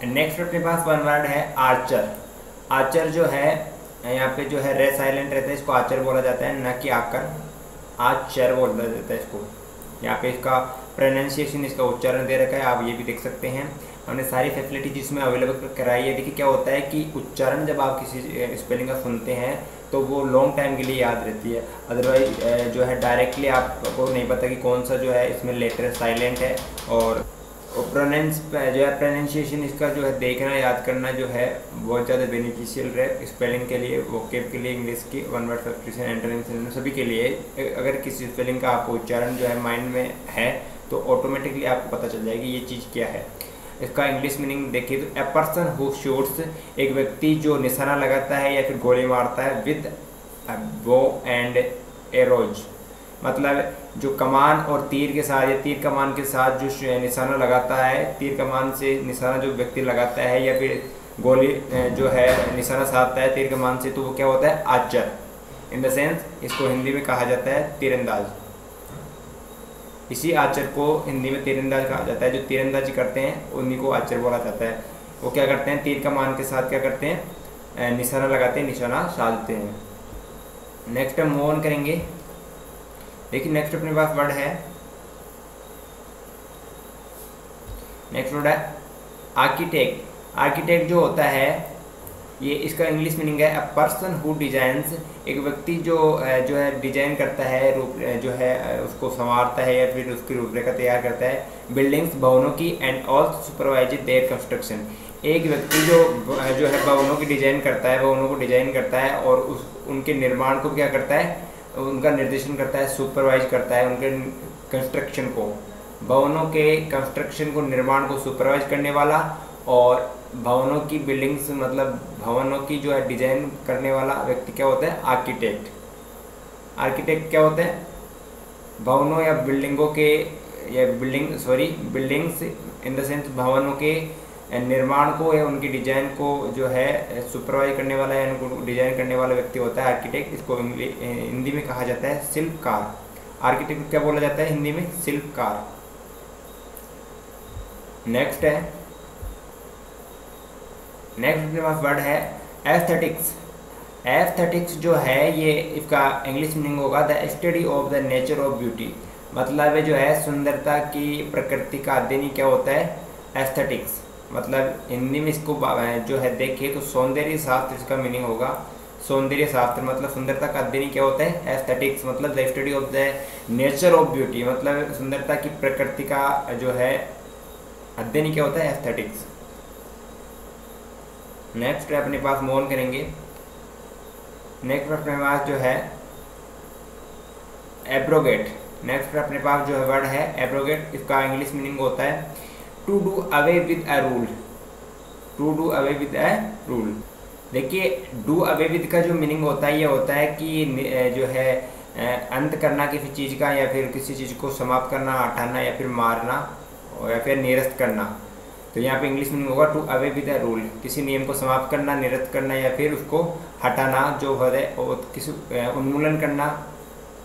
Next अपने पास one word है Archer. Archer जो है यहाँ पे जो है रे साइलेंट रहता है, इसको आर्चर बोला जाता है, न कि आकर। आर्चर बोला जाता है इसको। यहाँ पे इसका प्रोनाउंसिएशन, इसका उच्चारण दे रखा है, आप ये भी देख सकते हैं। हमने सारी फैसिलिटीज इसमें अवेलेबल कराई है। देखिए क्या होता है कि उच्चारण जब आप किसी स्पेलिंग का सुनते हैं तो वो लॉन्ग टाइम के लिए याद रहती है। अदरवाइज जो है डायरेक्टली आपको नहीं पता कि कौन सा जो है इसमें लेटर साइलेंट है। और जो है प्रोनाउंसिएशन इसका जो है देखना, याद करना जो है बहुत ज़्यादा बेनिफिशियल है स्पेलिंग के लिए, वोकैब के लिए, इंग्लिश की वन वर्ड सब्स्टिट्यूशन, एंटोनिम, सभी के लिए। अगर किसी स्पेलिंग का आपको उच्चारण जो है माइंड में है तो ऑटोमेटिकली आपको पता चल जाएगी ये चीज़ क्या है। इसका इंग्लिश मीनिंग देखिए तो ए पर्सन हु शूट्स, एक व्यक्ति जो निशाना लगाता है या फिर गोली मारता है, विद बो एंड एरोज, मतलब जो कमान और तीर के साथ या तीर कमान के साथ जो निशाना लगाता है, तीर कमान से निशाना जो व्यक्ति लगाता है या फिर गोली जो है निशाना साधता है तीर कमान से, तो वो क्या होता है आर्चर। इन द सेंस इसको हिंदी में कहा जाता है तीरंदाज। इसी आर्चर को हिंदी में तीरंदाज कहा जाता है। जो तीरंदाजी करते हैं उन्हीं को आर्चर बोला जाता है। वो क्या करते हैं, तीर कमान के साथ क्या करते हैं, निशाना लगाते हैं, निशाना साधते हैं। नेक्स्ट हम मूव ऑन करेंगे। देखिए नेक्स्ट अपने पास वर्ड है, नेक्स्ट वर्ड है आर्किटेक्ट। आर्किटेक्ट जो होता है ये इसका इंग्लिश मीनिंग है अ पर्सन हु डिजाइंस, एक व्यक्ति जो है डिजाइन करता है, रूप जो है उसको संवारता है या फिर उसकी रूपरेखा तैयार करता है, बिल्डिंग्स भवनों की, and also supervise there construction. एक व्यक्ति जो है भवनों की डिजाइन करता है, भवनों को डिजाइन करता है और उनके निर्माण को क्या करता है, उनका निर्देशन करता है, सुपरवाइज करता है उनके कंस्ट्रक्शन को, भवनों के कंस्ट्रक्शन को, निर्माण को सुपरवाइज करने वाला, और भवनों की बिल्डिंग्स मतलब भवनों की जो है डिजाइन करने वाला व्यक्ति क्या होता है आर्किटेक्ट। आर्किटेक्ट क्या होता है, भवनों या बिल्डिंगों के या बिल्डिंग्स इन द सेंस भवनों के निर्माण को या उनकी डिजाइन को जो है सुपरवाइज करने वाला या उनको डिजाइन करने वाला व्यक्ति होता है आर्किटेक्ट। इसको हिंदी में कहा जाता है शिल्पकार। आर्किटेक्ट क्या बोला जाता है हिंदी में, शिल्पकार। नेक्स्ट अपने पास वर्ड है एस्थेटिक्स। एस्थेटिक्स जो है ये इसका इंग्लिश मीनिंग होगा the study of the nature of beauty, मतलब जो है सुंदरता की प्रकृति का अध्ययन क्या होता है एस्थेटिक्स। मतलब हिंदी में इसको जो है देखिए तो सौंदर्य शास्त्र इसका मीनिंग होगा। सौंदर्य शास्त्र मतलब सुंदरता का अध्ययन क्या होता है एस्थेटिक्स, मतलब the study of the nature of beauty, मतलब सुंदरता की प्रकृति का जो है अध्ययन क्या होता है एस्थेटिक्स। नेक्स्ट अपने पास मूव ऑन करेंगे। नेक्स्ट अपने पास जो है एब्रोगेट। नेक्स्ट अपने पास जो है वर्ड है एब्रोगेट। इसका इंग्लिश मीनिंग होता है to do away with a rule. To do away with a rule. देखिए डू अवे विद का जो मीनिंग होता है ये होता है कि जो है अंत करना किसी चीज़ का, या फिर किसी चीज़ को समाप्त करना, हटाना या फिर मारना या फिर निरस्त करना। तो यहाँ पे इंग्लिश मीनिंग होगा to away with a rule, किसी नियम को समाप्त करना, निरस्त करना या फिर उसको हटाना जो है किसी उन्मूलन करना,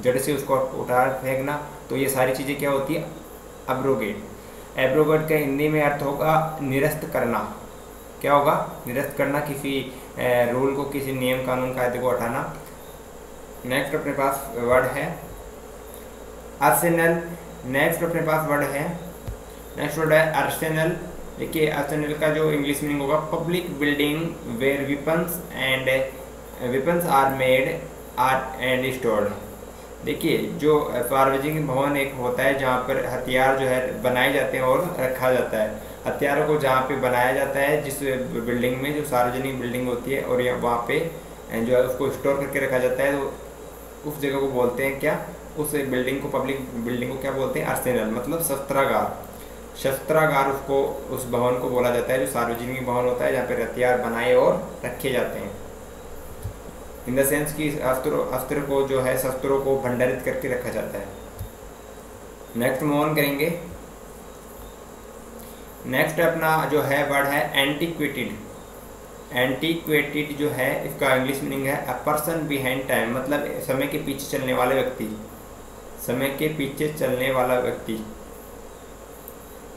जड़ से उसको उठा फेंकना। तो ये सारी चीज़ें क्या होती है एब्रोगेट। एब्रोगेट का हिंदी में अर्थ होगा निरस्त करना। क्या होगा निरस्त करना, किसी रूल को, किसी नियम कानून कायदे को हटाना। नेक्स्ट अपने पास वर्ड है आर्सेनल। नेक्स्ट अपने पास वर्ड है नेक्स्ट वर्ड है आर्सेनल। देखिए आर्सेनल का जो इंग्लिश मीनिंग होगा public building where weapons are made and stored. देखिए जो सार्वजनिक भवन एक होता है जहाँ पर हथियार जो है बनाए जाते हैं और रखा जाता है। हथियारों को जहाँ पे बनाया जाता है, जिस बिल्डिंग में जो सार्वजनिक बिल्डिंग होती है और वहाँ पे जो है उसको स्टोर करके रखा जाता है, तो उस जगह को बोलते हैं क्या, उस बिल्डिंग को, पब्लिक बिल्डिंग को क्या बोलते हैं आर्सेनल, मतलब शस्त्रागार। शस्त्रागार उसको, उस भवन को बोला जाता है जो सार्वजनिक भवन होता है जहाँ पे हथियार बनाए और रखे जाते हैं। इन द सेंस कि अस्त्र को जो है शस्त्रों को भंडारित करके रखा जाता है। नेक्स्ट मूव ऑन करेंगे। नेक्स्ट अपना जो है वर्ड है एंटीक्वेटेड। एंटीक्वेटेड जो है इसका इंग्लिश मीनिंग है अ पर्सन बिहाइंड टाइम, मतलब समय के पीछे चलने वाले व्यक्ति। समय के पीछे चलने वाला व्यक्ति।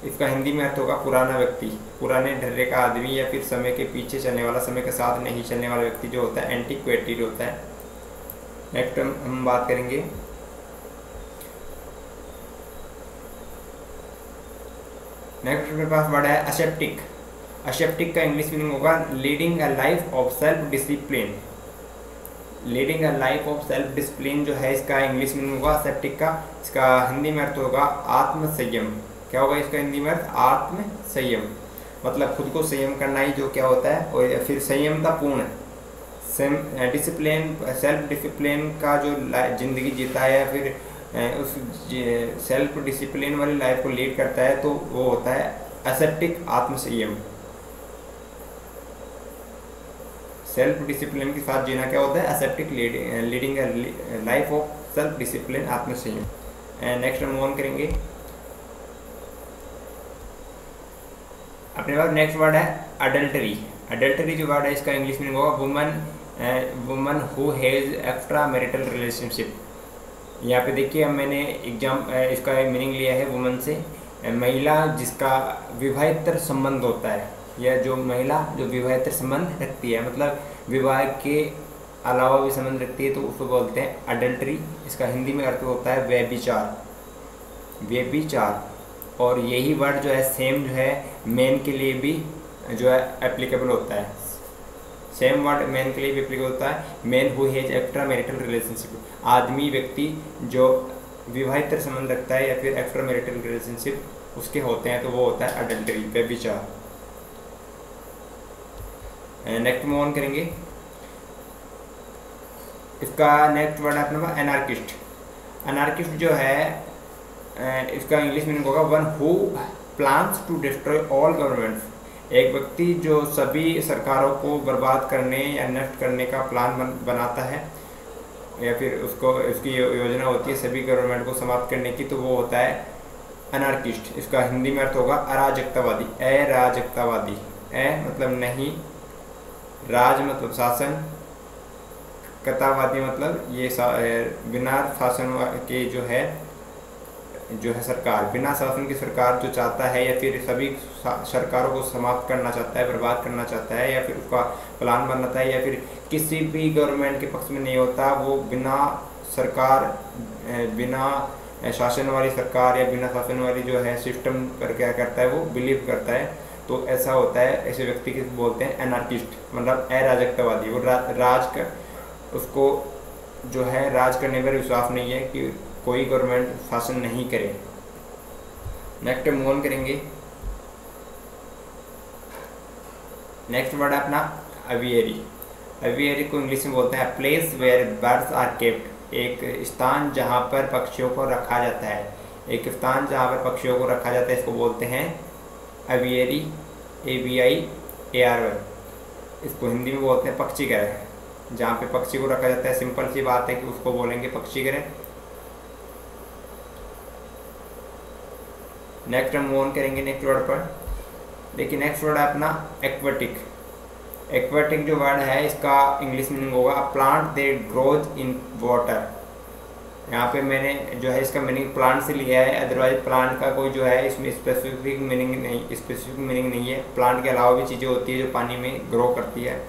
इसका हिंदी में अर्थ होगा पुराना व्यक्ति, पुराने ढर्रे का आदमी या फिर समय के पीछे चलने वाला, समय के साथ नहीं चलने वाला व्यक्ति जो होता है एंटीक्वेटेड होता है। नेक्स्ट हम बात करेंगे नेक्स्ट मेरे पास वर्ड है असेप्टिक। असेप्टिक का इंग्लिश मीनिंग होगा leading a life of self discipline. Leading a life of self discipline जो है इसका इंग्लिश मीनिंग होगा असेप्टिक का। इसका हिंदी में अर्थ होगा आत्म संयम। क्या होगा इसका हिंदी में अर्थ? आत्म संयम, मतलब खुद को संयम करना ही जो क्या होता है, और फिर संयमता पूर्ण डिसिप्लिन, सेल्फ डिसिप्लिन का जो जिंदगी जीता है या फिर उस सेल्फ डिसिप्लिन वाली लाइफ को लीड करता है तो वो होता है असेप्टिक, आत्म संयम। सेल्फ डिसिप्लिन के साथ जीना क्या होता है? Aseptic, leading life of self discipline, आत्म संयम। नेक्स्ट हम मूव ऑन करेंगे अपने पास। नेक्स्ट वर्ड है अडल्टरी। अडल्टरी जो वर्ड है इसका इंग्लिश मीनिंग होगा woman who has extra marital relationship. यहाँ पे देखिए अब मैंने इसका मीनिंग लिया है वुमन से, महिला जिसका विवाहेतर संबंध होता है, या जो महिला जो विवाहेतर संबंध रखती है, मतलब विवाह के अलावा भी संबंध रखती है, तो उसको बोलते हैं अडल्टरी। इसका हिंदी में अर्थ होता है व्यभिचार, व्यभिचार। और यही वर्ड जो है सेम जो है मेन के लिए भी जो है एप्लीकेबल होता है। सेम वर्ड मेन के लिए भी एप्लीकेबल होता है। Men who has extra marital relationship, आदमी व्यक्ति जो विवाहितर संबंध रखता है या फिर एक्स्ट्रा मैरिटल रिलेशनशिप उसके होते हैं तो वो होता है अडल्टरी, व्यभिचार। नेक्स्ट मूव ऑन करेंगे। इसका नेक्स्ट वर्ड है अपना एनार्किस्ट। एनार्किस्ट जो है इसका इंग्लिश मीनिंग होगा one who plans to destroy all governments. एक व्यक्ति जो सभी सरकारों को बर्बाद करने या नष्ट करने का प्लान बनाता है, या फिर उसकी योजना होती है सभी गवर्नमेंट को समाप्त करने की, तो वो होता है अनार्किस्ट। इसका हिंदी में अर्थ होगा अराजकतावादी, अराजकतावादी। मतलब नहीं, राज मतलब शासन, कतावादी मतलब ये बिना शासन के जो है सरकार, बिना शासन की सरकार जो चाहता है या फिर सभी सरकारों को समाप्त करना चाहता है, बर्बाद करना चाहता है, या फिर उसका प्लान बनाता है, या फिर किसी भी गवर्नमेंट के पक्ष में नहीं होता, वो बिना सरकार, बिना शासन वाली सरकार या बिना शासन वाली जो है सिस्टम पर क्या करता है, वो बिलीव करता है, तो ऐसा होता है। ऐसे व्यक्ति को बोलते हैं एनार्किस्ट, मतलब अराजकतावादी। वो राज का उसको जो है राज करने पर विश्वास नहीं है कि कोई गवर्नमेंट शासन नहीं करे। नेक्स्ट मूव ऑन करेंगे। नेक्स्ट वर्ड है अपना अवियरी। अवियरी को इंग्लिश में बोलते हैं place where birds are kept. एक स्थान जहाँ पर पक्षियों को रखा जाता है, एक स्थान जहाँ पर पक्षियों को रखा जाता है, इसको बोलते हैं अवियरी, AVIARY। इसको हिंदी में बोलते हैं पक्षी घर। जहाँ पे पक्षी को रखा जाता है, सिंपल सी बात है कि उसको बोलेंगे पक्षी घर। नेक्स्ट हम मूव ऑन करेंगे नेक्स्ट वर्ड पर। देखिए नेक्स्ट वर्ड है अपना एक्वेटिक। एक्वेटिक जो वर्ड है इसका इंग्लिश मीनिंग होगा plant that grows in water. यहाँ पे मैंने जो है इसका मीनिंग प्लांट से लिया है, अदरवाइज प्लांट का कोई जो है इसमें स्पेसिफिक मीनिंग नहीं है। प्लांट के अलावा भी चीज़ें होती है जो पानी में ग्रो करती है।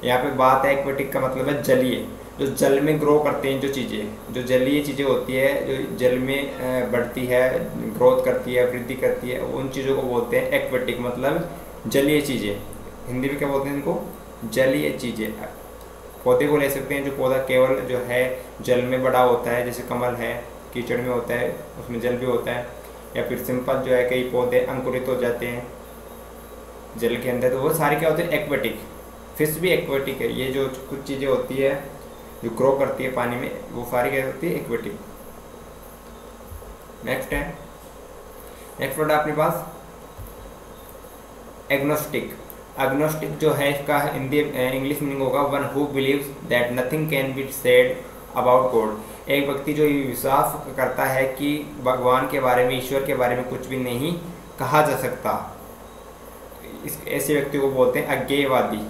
यहाँ पे बात है एक्वेटिक का मतलब है जलीय, जो जल में ग्रो करते हैं जो चीज़ें, जो जलीय चीज़ें होती है, जो जल में बढ़ती है, ग्रोथ करती है, वृद्धि करती है, उन चीज़ों को बोलते हैं एक्वेटिक, मतलब जलीय चीज़ें। हिंदी में क्या बोलते हैं इनको? जलीय चीज़ें। पौधे को ले सकते हैं, जो पौधा केवल जो है जल में बड़ा होता है, जैसे कमल है, कीचड़ में होता है, उसमें जल भी होता है, या फिर सिंपल जो है कई पौधे अंकुरित हो जाते हैं जल के अंदर, तो वो सारे क्या होते हैं? एक्वेटिक। फिश भी एक्वेटिक है। ये जो कुछ चीज़ें होती है जो ग्रो करती है पानी में, वो सारी क्या होती है? एक्वेटिक। नेक्स्ट है, नेक्स्ट वर्ड है अपने पास एग्नोस्टिक। एग्नोस्टिक जो है इसका हिंदी इंग्लिश मीनिंग होगा one who believes that nothing can be said about God. एक व्यक्ति जो विश्वास करता है कि भगवान के बारे में, ईश्वर के बारे में कुछ भी नहीं कहा जा सकता, ऐसे व्यक्ति को बोलते हैं अज्ञेयवादी।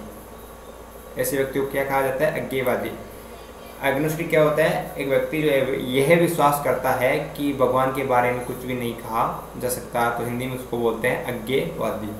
ऐसे व्यक्ति को क्या कहा जाता है? अज्ञेयवादी। एग्नोस्टिक क्या होता है? एक व्यक्ति जो है यह विश्वास करता है कि भगवान के बारे में कुछ भी नहीं कहा जा सकता, तो हिंदी में उसको बोलते हैं अज्ञेयवादी।